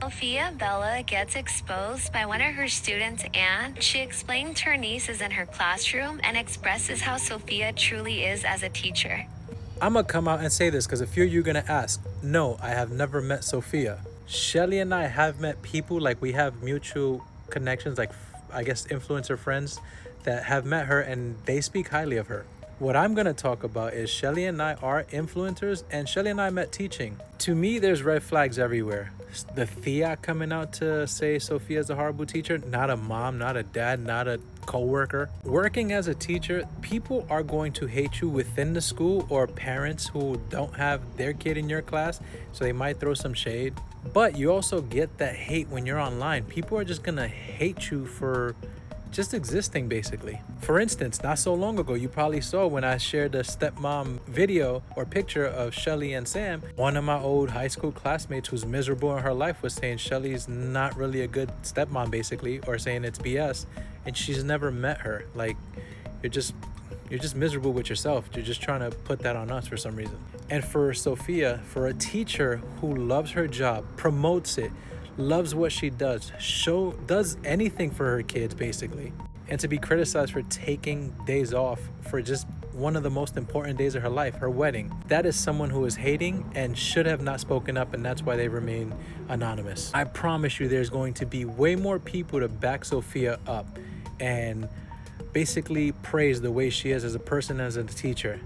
Sophia Bella gets exposed by one of her students, and she explains her niece is in her classroom and expresses how Sophia truly is as a teacher. I'm gonna come out and say this because a few of you are gonna ask. No, I have never met Sophia. Shelly and I have met people, like we have mutual connections, like I guess influencer friends that have met her and they speak highly of her. What I'm gonna talk about is Shelly and I are influencers, and Shelly and I met teaching. To me, there's red flags everywhere. The Thea coming out to say Sophia's a horrible teacher, not a mom, not a dad, not a co-worker. Working as a teacher, people are going to hate you within the school, or parents who don't have their kid in your class, so they might throw some shade. But you also get that hate when you're online. People are just gonna hate you for just existing, basically. For instance, not so long ago, you probably saw when I shared a stepmom video or picture of Shelly and Sam. One of my old high school classmates who's miserable in her life was saying Shelly's not really a good stepmom, basically, or saying it's BS, and she's never met her. Like, you're just miserable with yourself. You're just trying to put that on us for some reason. And for Sophia, for a teacher who loves her job, promotes it, loves what she does, does anything for her kids, basically, and to be criticized for taking days off for just one of the most important days of her life, her wedding, that is someone who is hating and should have not spoken up, and that's why they remain anonymous. I promise you there's going to be way more people to back Sophia up and basically praise the way she is as a person, as a teacher.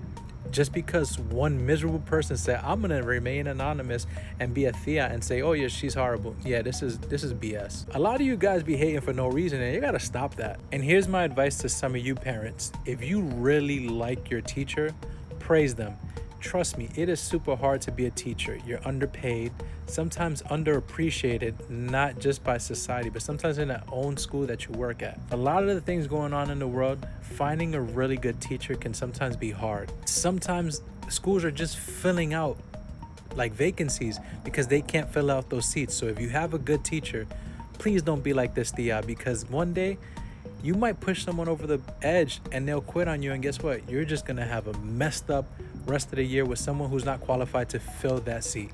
Just because one miserable person said, I'm gonna remain anonymous and be a Thea and say, oh yeah, she's horrible. Yeah, this is BS. A lot of you guys be hating for no reason, and you gotta stop that. And here's my advice to some of you parents. If you really like your teacher, praise them. Trust me, it is super hard to be a teacher. You're underpaid, sometimes underappreciated, not just by society, but sometimes in that own school that you work at. A lot of the things going on in the world, finding a really good teacher can sometimes be hard. Sometimes schools are just filling out like vacancies because they can't fill out those seats. So if you have a good teacher, please don't be like this, Thea, because one day you might push someone over the edge and they'll quit on you, and guess what? You're just gonna have a messed up rest of the year with someone who's not qualified to fill that seat.